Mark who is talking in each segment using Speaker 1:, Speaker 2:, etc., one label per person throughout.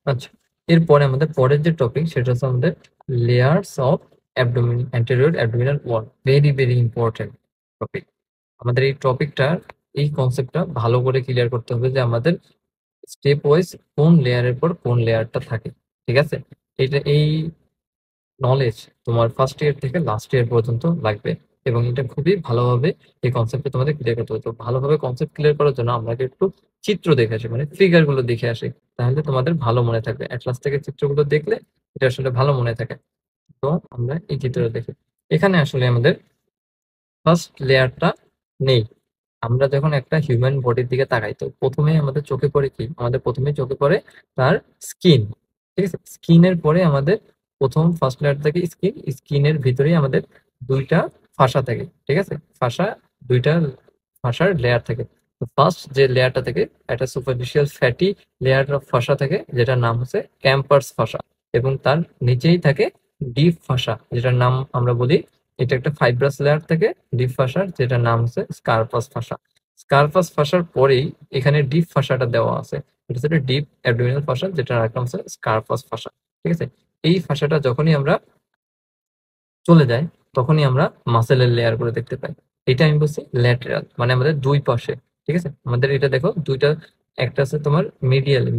Speaker 1: আচ্ছা, এরপরে আমাদের পরের যে টপিক সেটা হচ্ছে আমাদের layers of abdominal anterior abdominal wall. Very very important topic. আমাদের এই টপিকটা এই কনসেপ্টটা ভালো করে ক্লিয়ার করতে হবে যে আমাদের স্টেপ ওয়াইজ কোন লেয়ারের পর কোন লেয়ারটা থাকে। ঠিক আছে, এই নলেজ তোমার ফার্স্ট ইয়ার থেকে লাস্ট ইয়ার পর্যন্ত লাগবে এবং এটা খুবই ভালোভাবে এই কনসেপ্টটা তোমাদের ক্লিয়ার করতে হবে। তো ভালোভাবে কনসেপ্ট ক্লিয়ার করার জন্য আমরা একটু চিত্র দেখে আসি, মানে ফিগার গুলো দেখে আসি, তাহলে তোমাদের ভালো মনে থাকবে। অ্যাটলাস থেকে চিত্রগুলো দেখলে এটা আসলে ভালো মনে থাকে। তো আমরা এই চিত্রটা দেখি। এখানে আসলে আমাদের ফার্স্ট লেয়ারটা নেই। আমরা যখন একটা হিউম্যান বডির দিকে তাকাই তো প্রথমেই আমাদের চোখে পড়ে কি, আমাদের প্রথমেই চোখে পড়ে তার স্কিন। ঠিক আছে, স্কিনের পরে আমাদের প্রথম ফার্স্ট লেয়ার থাকে স্কিন। স্কিনের ভিতরেই আমাদের দুইটা ফাসা থাকে। ঠিক আছে, ফাসা, দুইটা ফাসার লেয়ার থাকে। তো ফার্স্ট যে লেয়ারটা থাকে একটা সুপারফিশিয়াল ফ্যাটি লেয়ার অফ ফাসা থাকে, যেটার নাম হচ্ছে ক্যাম্পার্স ফাসা। এবং তার নিচেই থাকে ডিপ ফাসা, যেটার নাম আমরা বলি, এটা একটা ফাইব্রাস লেয়ার থেকে ডিপ ফাসার, যেটার নাম হচ্ছে স্কারপাস ফাসা। স্কারপাস ফাসার পরেই এখানে ডিপ ফাসাটা দেওয়া আছে, এটা হচ্ছে ডিপ অ্যাবডোমিনাল ফাসা, যেটার নাম হচ্ছে স্কারপাস ফাসা। ঠিক আছে, এই ফাসাটা যখনই আমরা চলে যায় তখনই আমরা মাসেলের লেয়ার করে দেখতে পাই। এটা আমি বলছি ল্যাটেরাল, মানে আমাদের দুই পাশে। ঠিক আছে, আমাদের এটা দেখো দুইটা, একটা আছে তোমার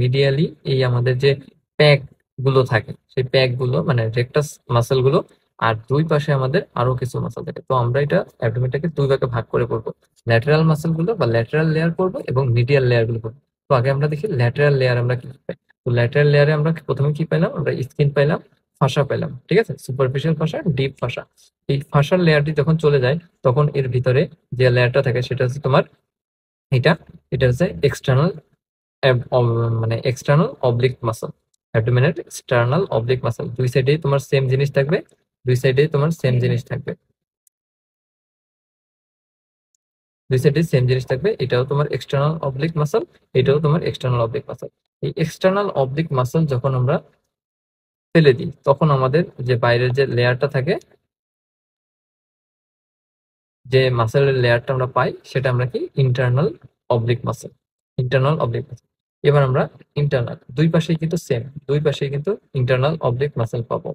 Speaker 1: মিডিয়ালি এই আমাদের যে প্যাক গুলো থাকে, সেই প্যাক গুলো মানে রেকটাস মাসেল গুলো, আর দুই পাশে আমাদের আরো কিছু মাসেল থাকে। তো আমরা এটা অ্যাবডোমেনটাকে দুই ভাগে ভাগ করে পড়বো, ল্যাটেরাল মাসেল গুলো বা ল্যাটেরাল লেয়ার করবো এবং মিডিয়াল লেয়ার গুলো করবো। তো আগে আমরা দেখি ল্যাটেরাল লেয়ার আমরা কি পাই। তো ল্যাটেরাল লেয়ারে আমরা প্রথমে কি পাইলাম, আমরা স্কিন পাইলাম, ফাঁসা পেলাম। ঠিক আছে, সুপারফিশিয়াল ফাঁসা, ডিপ ফাঁসা। এই ফাঁসার লেয়ারটি যখন চলে যায় তখন এর ভিতরে যে লেয়ারটা থাকে সেটা হচ্ছে তোমার এটা এটা হচ্ছে এক্সটার্নাল, মানে এক্সটার্নাল অবলিক মাসল। অ্যাবডোমেনের এক্সটার্নাল অবলিক মাসল, দুই সাইডেই তোমার সেম জিনিস থাকবে, দুই সাইডেই তোমার সেম জিনিস থাকবে, দুই সাইডে সেম জিনিস থাকবে। এটাও তোমার এক্সটার্নাল অবলিক মাসল, এটাও তোমার এক্সটার্নাল অবলিক মাসল। এই এক্সটার্নাল অবলিক মাসল যখন আমরা ফেলে দিই তখন আমাদের যে বাইরের যে লেয়ারটা থাকে, যে মাসেলের লেয়ারটা আমরা পাই সেটা আমরা কি internal oblique muscle, internal oblique muscle. এবার আমরা ইন্টারনাল, দুই পাশেই কিন্তু সেম, দুই পাশেই কিন্তু ইন্টারনাল অবলিক মাসেল পাবো।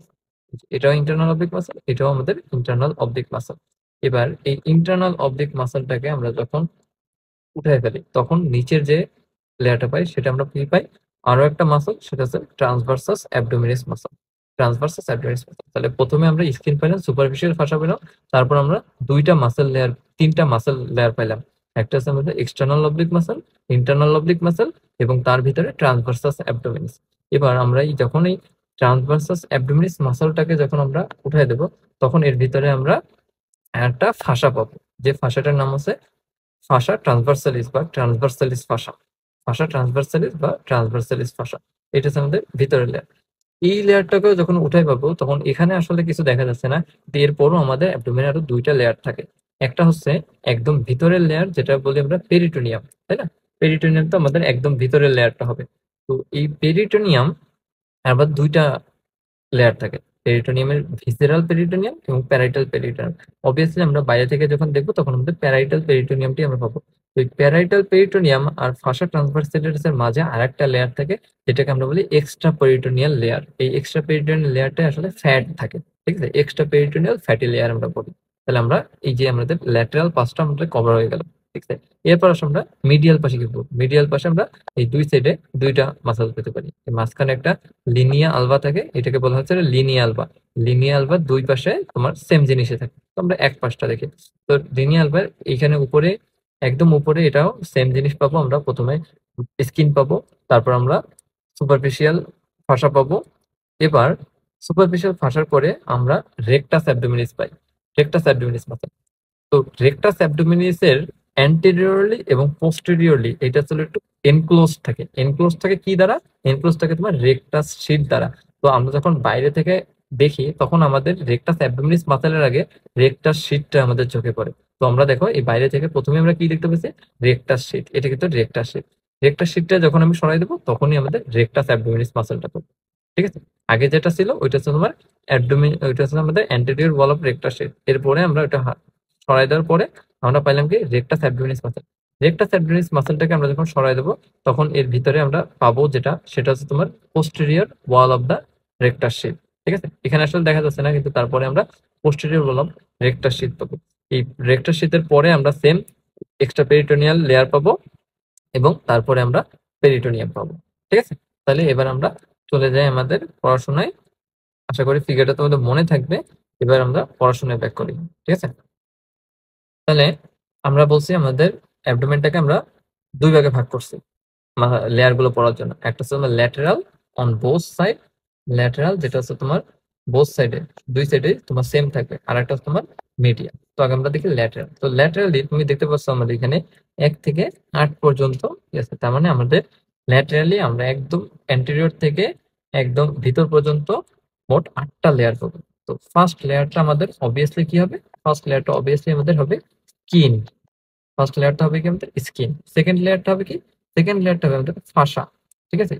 Speaker 1: এটাও ইন্টারনাল অবলিক মাসেল, এটাও আমাদের ইন্টারনাল অবলিক মাসেল। এবার এই ইন্টারনাল অবলিক মাসেলটাকে আমরা যখন উঠায় ফেলি তখন নিচের যে লেয়ারটা পাই সেটা আমরা কি পাই, আরো একটা মাসল, সেটা হচ্ছে ট্রান্সভার্সাস অ্যাবডোমিনাস মাসল। ট্রান্সভার্সাস অ্যাবডোমিনাস মাসল, তাহলে প্রথমে আমরা স্কিন পাইলাম, সুপারফিশিয়াল ফাসা পেলাম, তারপর আমরা দুইটা মাসেল লেয়ার, তিনটা মাসেল লেয়ার পাইলাম। একটা হচ্ছে আমাদের external oblique muscle, internal oblique muscle এবং তার ভিতরে ট্রান্সভার্সাস অ্যাবডোমিনাস। এবার আমরা যখন এই ট্রান্সভার্সাস অ্যাবডোমিনাস মাসলটাকে যখন আমরা উঠায় দেব তখন এর ভিতরে আমরা একটা ফাসা পাবো, যে ফাসাটার নাম হচ্ছে ফাসা ট্রান্সভার্সালিস বা ট্রান্সভার্সালিস ফাসা। ফাসা ট্রান্সভার্সালিস বা ট্রান্সভার্সালিস ফাসা, এটা হচ্ছে আমাদের ভিতরের লেয়ার। এই লেয়ারটাকেও যখন উঠাই পাবো তখন এখানে আসলে কিছু দেখা যাচ্ছে না, এরপরও আমাদের অ্যাবডোমেনে আরো দুইটা লেয়ার থাকে। একটা হচ্ছে একদম ভিতরের লেয়ার, যেটা বলি আমরা পেরিটোনিয়াম, তাই না? পেরিটোনিয়াম তো আমাদের একদম ভিতরের লেয়ারটা হবে। তো এই পেরিটোনিয়াম আবার দুইটা লেয়ার থাকে, পেরিটোনিয়ামের ভিসেরাল পেরিটোনিয়াম এবং প্যারাইটাল পেরিটোনিয়াম। অবভিয়াসলি আমরা বাইরে থেকে যখন দেখবো তখন আমাদের প্যারাইটাল পেরিটোনিয়ামটি আমরা পাবো। তো এই প্যারাইটাল পেরিটোনিয়াম আর ফাসা ট্রান্সভার্সালিসের মাঝে আরেকটা লেয়ার থাকে, যেটাকে আমরা বলি এক্সট্রা পেরিটোনিয়াল লেয়ার। এই এক্সট্রা পেরিটোনিয়াল লেয়ারটা আসলে ফ্যাট থাকে। ঠিক আছে, এক্সট্রা পেরিটোনিয়াল ফ্যাটি লেয়ার আমরা বলি। তাহলে আমরা এই যে আমাদের ল্যাটেরাল পাশটা আমাদের কভার হয়ে গেল। ঠিক আছে, এরপর আসলে আমরা মিডিয়াল পাশে কি করবো, মিডিয়াল পাশে আমরা এই দুই সাইডে দুইটা মাসল পেতে পারি। মাঝখানে একটা লিনিয়া আলবা থাকে, এটাকে বলা হচ্ছে লিনিয়া আলবা। লিনিয়া আলবার দুই পাশে তোমার সেম জিনিসে থাকে, তো আমরা এক পাশটা দেখি। তো লিনিয়া আলবার এইখানে উপরে, একদম উপরে এটাও সেম জিনিস পাবো। আমরা প্রথমে স্কিন পাবো, তারপর আমরা সুপারফিশিয়াল ফাসা পাবো। এবার সুপারফিশিয়াল ফাসার পরে আমরা রেকটাস অ্যাবডোমিনিস পাই, রেকটাস অ্যাবডোমিনিস মাসল। তো রেকটাস অ্যাবডোমিনিস এর অ্যান্টেরিয়রলি এবং পোস্টেরিয়রলি এটা আসলে একটু এনক্লোজ থাকে। এনক্লোজ থাকে কি দ্বারা, এনক্লোজ থাকে তোমার রেকটাস শিট দ্বারা। তো আমরা যখন বাইরে থেকে দেখি তখন আমাদের রেকটাস অ্যাবডোমিনিস মাসেলের আগে রেকটাস শিটটা আমাদের চোখে পড়ে। তো আমরা দেখো এই বাইরে থেকে প্রথমে আমরা কি দেখতে পাচ্ছি, রেকটাস শিট, এটা কিন্তু রেকটাস শিট। রেকটাস শিটটা যখন আমি সরাই দেবো তখনই আমাদের রেকটাস অ্যাবডোমিনিস মাসেলটা পাবো। ঠিক আছে, আগে যেটা ছিল ওইটা হচ্ছে তোমার অ্যাবডোমিন, ওইটা হচ্ছে আমাদের anterior wall of rectus sheath. এরপরে আমরা ওইটা সরাই দেওয়ার পরে আমরা পাইলাম কি rectus abdominis muscle. Rectus abdominalis মাসলটাকে আমরা যখন সরাই দেবো তখন এর ভিতরে আমরা পাবো সেটা হচ্ছে তোমার posterior wall of the rectus sheath. ঠিক আছে, এখানে আসলে দেখা যাচ্ছে না, কিন্তু তারপরে আমরা posterior wall of rectus sheath পাবো। এই রেকটাস শিটের পরে আমরা সেম এক্সট্রা পেরিটোনিয়াল লেয়ার পাবো এবং তারপরে আমরা পেরিটোনিয়াম পাবো। ঠিক আছে, তাহলে এবার আমরা চলে যাই আমাদের পড়াশোনায়। আশা করি ফিগারটা তোমাদের মনে থাকবে। এবার আমরা পড়াশোনায় ব্যাক করি। ঠিক আছে, তাহলে আমরা বলছি আমাদের অ্যাবডোমেনটাকে আমরা দুই ভাগে ভাগ করছি লেয়ার গুলো পড়ার জন্য। একটা হচ্ছে তোমার lateral on both side, lateral যেটা হচ্ছে তোমার বোথ সাইডে, দুই সাইডে তোমার সেম থাকবে, আর একটা হচ্ছে তোমার মিডিয়াল। তো আগে আমরা দেখি ল্যাটেরাল। তো ল্যাটেরালি তুমি দেখতে পাচ্ছ আমাদের এখানে 1 থেকে 8 পর্যন্ত আছে। তার মানে আমাদের ল্যাটেরালি আমরা একদম অ্যান্টেরিয়র থেকে একদম ভিতর পর্যন্ত মোট 8টা লেয়ার পাবো। তো ফার্স্ট লেয়ারটা আমাদের অবভিয়াসলি কি হবে? ফার্স্ট লেয়ারটা অবভিয়াসলি আমাদের হবে স্কিন। ফার্স্ট লেয়ারটা হবে কি আমাদের স্কিন। সেকেন্ড লেয়ারটা হবে কি? সেকেন্ড লেয়ারটা হবে আমাদের ফাসা। ঠিক আছে,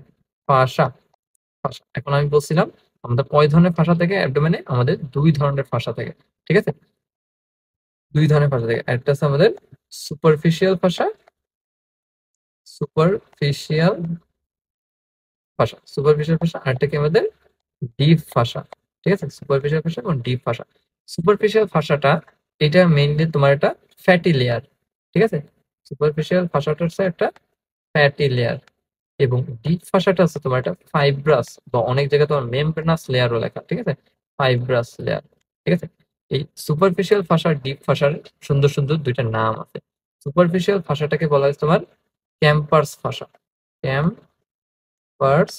Speaker 1: ফাসা। ফাসা, এখন আমি বলছিলাম আমাদের কয় ধরনের ফাসা থাকে অ্যাবডোমেনে? আমাদের 2 ধরনের ফাসা থাকে। ঠিক আছে, 2 ধরনের ফাসা থাকে। একটা আছে আমাদের সুপারফিশিয়াল ফাসা, সুপারফিশিয়াল ফাসা, সুপারফিশিয়াল ফাসা। আরেকটা কি আমাদের ডিপ ফাসা। ঠিক আছে, সুপারফিশিয়াল ফাসা এবং ডিপ ফাসা। সুপারফিশিয়াল ফাসাটা এটা মেইনলি তোমার একটা ফ্যাটি লেয়ার। ঠিক আছে, সুপারফিশিয়াল ফাসাটা হচ্ছে একটা ফ্যাটি লেয়ার এবং ডিপ ফাসাটা আছে তোমার একটা ফাইব্রাস বা অনেক জায়গায় তোমার মেমব্রেনাস লেয়ারও লেখা। ঠিক আছে, ফাইব্রাস লেয়ার। ঠিক আছে, এই সুপারফিশিয়াল ফাসা ডিপ ফাসার সুন্দর সুন্দর দুইটা নাম আছে। সুপারফিশিয়াল ফাসাটাকে বলা হয় তোমার ক্যাম্পার্স ফাসা, ক্যাম্পার্স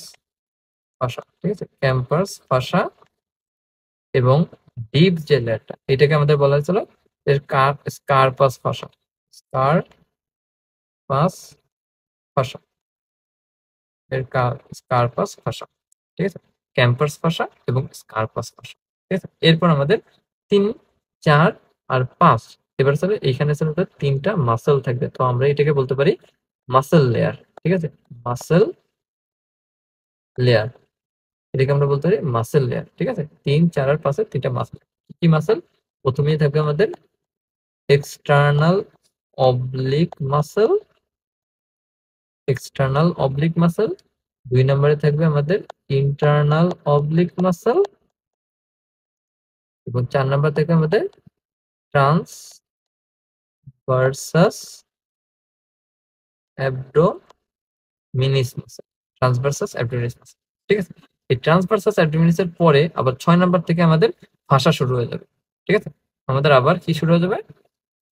Speaker 1: ফাসা। ঠিক আছে, ক্যাম্পার্স ফাসা। এবং ডিপ যে লেয়ারটা এটাকে আমাদের বলা হয়েছিল এর স্কারপাস ফাসা, স্কারপাস ফাসা, এর স্কারপাস ফাসা। ঠিক আছে, ক্যাম্পাস ফাসা এবং স্কারপাস ফাসা। ঠিক আছে, এরপর আমাদের 3, 4 আর 5। এবার স্যার এইখানে স্যার আমাদের 3টা মাসেল থাকবে। তো আমরা এটাকে বলতে পারি মাসেল লেয়ার। ঠিক আছে, মাসেল লেয়ার, এটাকে আমরা বলতে পারি মাসেল লেয়ার। ঠিক আছে, 3, 4 আর 5 এর 3টা মাসেল। কি মাসেল? প্রথমেই থাকবে আমাদের external oblique muscle, external oblique muscle. 2 নম্বরে থাকবে আমাদের ইন্টারনাল অবলিক মাসেল এবং 4 নাম্বার থাকবে আমাদের ট্রান্সভার্সাস অ্যাবডোমিনিস মাসেল, ট্রান্সভার্সাস অ্যাবডোমিনিস মাসেল। ঠিক আছে, এই ট্রান্সভার্সাস অ্যাবডোমিনিসের পরে আবার 6 নাম্বার থেকে আমাদের ফাসা শুরু হয়ে যাবে। ঠিক আছে, আমাদের আবার কি শুরু হয়ে যাবে?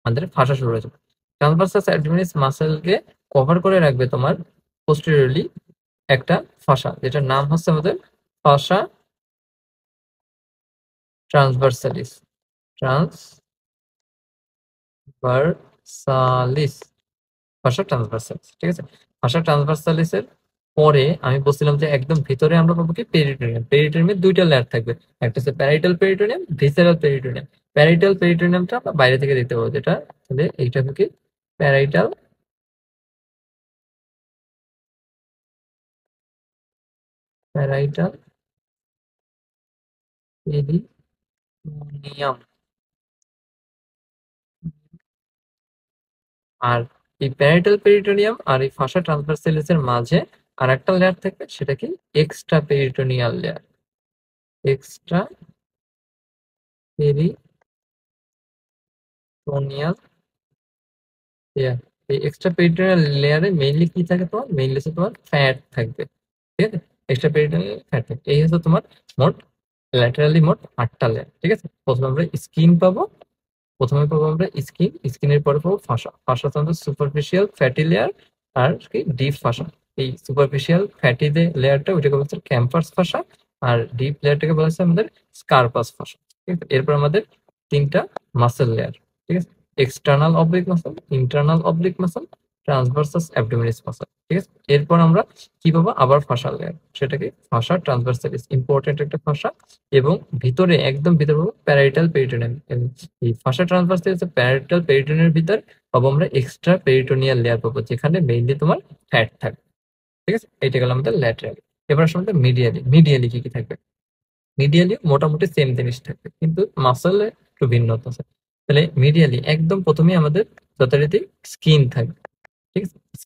Speaker 1: আমাদের ফাসা শুরু হয়ে যাবে। ট্রান্সভার্সাস অ্যাবডোমিনিস মাসেলকে কভার করে রাখবে তোমার পোস্টেরিয়রলি একটা ফাসা, যেটার নাম হচ্ছে আমাদের ফাসা ট্রান্সভার্সালিস, ট্রান্সভার্সালিস, ফাসা ট্রান্সভার্সালিস। ঠিক আছে, ফাসা ট্রান্সভার্সালিসের পরে আমি বলছিলাম যে একদম ভিতরে আমরা পাবো কি? পেরিটোনিয়াম। পেরিটোনিয়ামের 2টা লেয়ার থাকবে, একটা হচ্ছে parietal peritoneum, visceral peritoneum. Parietal পেরিটোনিয়ামটা আমরা বাইরে থেকে দেখতে পাবো, যেটা তাহলে এইটা হবে কি? Parietal, parietal peritoneum. আর এই প্যারাইটাল পেরিটোনিয়াম আর এই ফাসা ট্রান্সভার্সালিস এর মাঝে আর একটা লেয়ার থাকবে, সেটা কি? Extra peritoneal layer, extra peritoneal layer. এই এক্সট্রা পেরিটোনিয়াল লেয়ারে মেইনলি কি থাকে? তোমার মেইনলি হচ্ছে তোমার ফ্যাট থাকবে। ঠিক আছে, এক্সট্রা পেরিটোনিয়াল ফ্যাট থাকবে। এই হচ্ছে তোমার মোট ল্যাটারালি মোট 8টা লেয়ার। ঠিক আছে, প্রথমে আমরা স্কিন পাবো, প্রথমে পাবো আমরা স্কিন, স্কিনের পরে পাবো ফাসা। ফাসা হচ্ছে আমাদের সুপারফিশিয়াল ফ্যাটি লেয়ার আর কি ডিপ ফাসা। এই সুপারফিশিয়াল ফ্যাটি লেয়ারটা ওইটাকে বলছে ক্যাম্পাস ফাসা, আর ডিপ লেয়ারটাকে বলা হচ্ছে আমাদের স্কারপাস ফাসা। ঠিক আছে, এরপর আমাদের 3টা মাসেল লেয়ার। ঠিক আছে, external oblique muscle, internal oblique muscle, transversus abdominis muscle. ঠিক আছে, এরপর আমরা কি পাবো? আবার ফাসা লেয়ার, সেটা কি? ফাসা ট্রান্সভার্সালিস, ইম্পর্টেন্ট একটা ফাসা। এবং ভিতরে একদম ভিতরে পাবো প্যারাইটাল পেরিটোনিয়াম। এই ফাসা ট্রান্সভার্সালিস প্যারাইটাল পেরিটোনিয়ামের ভিতর পাবো আমরা এক্সট্রা পেরিটোনিয়াল লেয়ার পাবো, যেখানে মেইনলি তোমার ফ্যাট থাকবে। ঠিক আছে, এইটা গেল আমাদের ল্যাটারাল। এবার আসলে আমাদের মিডিয়ালি। মিডিয়ালি কি কি থাকবে? মিডিয়ালি মোটামুটি সেম জিনিস থাকবে, কিন্তু মাসলে একটু ভিন্নতা আছে। তাহলে মিডিয়ালি একদম প্রথমেই আমাদের যথারীতি স্কিন থাকবে।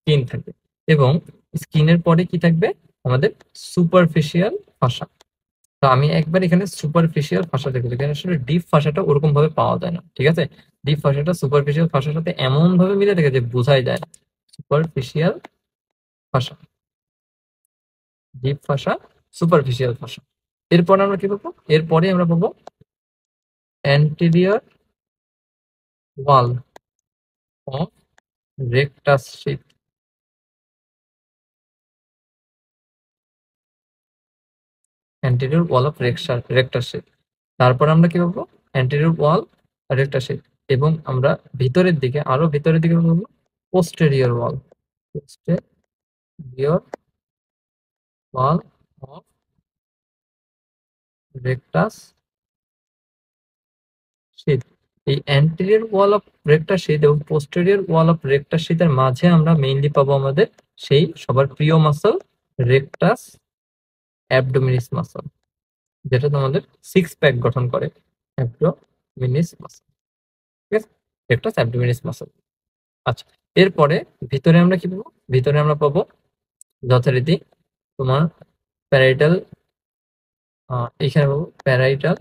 Speaker 1: স্কিন থাকবে এবং স্কিনের পরে কি থাকবে আমাদের সুপারফিশিয়াল ফাসা। তো আমি একবার এখানে সুপারফিশিয়াল ফাসা দেখবো, এখানে আসলে ডিপ ফাসাটা ওরকম ভাবে পাওয়া যায় না, ঠিক আছে। ডিপ ফাসাটা সুপারফিশিয়াল ফাসার সাথে এমন ভাবে মিলে থাকে যে বোঝাই যায় না। Superficial fascia, deep fascia, superficial fascia. এরপর আমরা কি পাবো, এরপরে আমরা পাবো anterior wall of rectus sheath. Anterior wall of rectus sheath. তারপর আমরা কি পাবো, অ্যান্টেরিয়র ওয়াল রেকটাস শিট। এবং আমরা ভিতরের দিকে, আরো ভিতরের দিকে পাবো posterior wall, posterior wall of rectus sheath. এই anterior wall of rectus sheath এবং পোস্টেরিয়র ওয়াল অফ রেকটাস শিটের মাঝে আমরা মেইনলি পাবো আমাদের সেই সবার প্রিয় মাসল রেকটাস অ্যাবডোমিনিস মাসল, যেটা তোমাদের সিক্স প্যাক গঠন করে। অ্যাবডোমিনিস মাসল, ঠিক আছে, রেকটাস অ্যাবডোমিনিস মাসল। আচ্ছা, এরপরে ভিতরে আমরা কি পাবো, ভিতরে আমরা পাবো যথারীতি তোমার প্যারাইটাল, এখানে পাবো প্যারাইটাল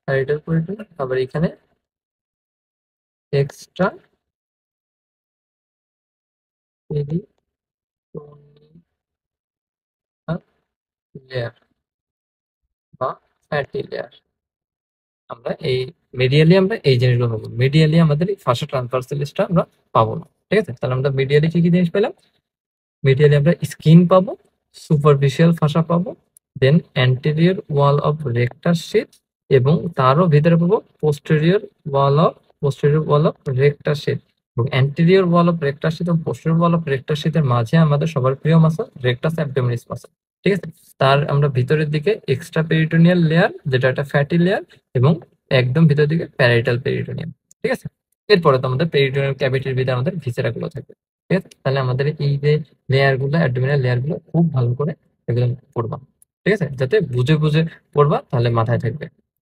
Speaker 1: প্যারাইটাল পেরিটোনিয়াম, তারপর এখানে এক্সট্রা পেরিটোনিয়াল লেয়ার বা ফ্যাটি লেয়ার। আমরা এই মিডিয়ালি আমরা এই জিনিসগুলো পাবো, মিডিয়ালি আমাদের এই ফাসা ট্রান্সভার্সালিসটা আমরা পাবো না, ঠিক আছে। তাহলে আমরা মিডিয়ালি কি কি জিনিস পেলাম, মিডিয়ালি আমরা স্কিন পাবো, সুপারফিশিয়াল ফাসা পাবো, then anterior wall of rectus sheath এবং তারও ভিতরে পাবো posterior wall of rectus sheath. এবং anterior wall of rectus sheath এবং পোস্টেরিয়র ওয়াল অফ রেকটাস শিটের মাঝে আমাদের সবার প্রিয় মাসল রেকটাস অ্যাবডোমিনিস মাসল, ঠিক আছে। তার আমরা ভিতরের দিকে এক্সট্রা পেরিটোনিয়াল লেয়ার, যেটা একটা ফ্যাটি লেয়ার, এবং একদম ভিতরের দিকে প্যারাইটাল পেরিটোনিয়াম, ঠিক আছে। এরপরে তো আমাদের পেরিটোনিয়াল ক্যাভিটির ভিতরে আমাদের ভিসেরা গুলো থাকবে, ঠিক আছে। তাহলে আমাদের এই যে লেয়ার গুলো, অ্যাবডোমিনাল লেয়ার গুলো খুব ভালো করে এগুলো পড়বা, ঠিক আছে, যাতে বুঝে বুঝে পড়বা, তাহলে মাথায় থাকবে।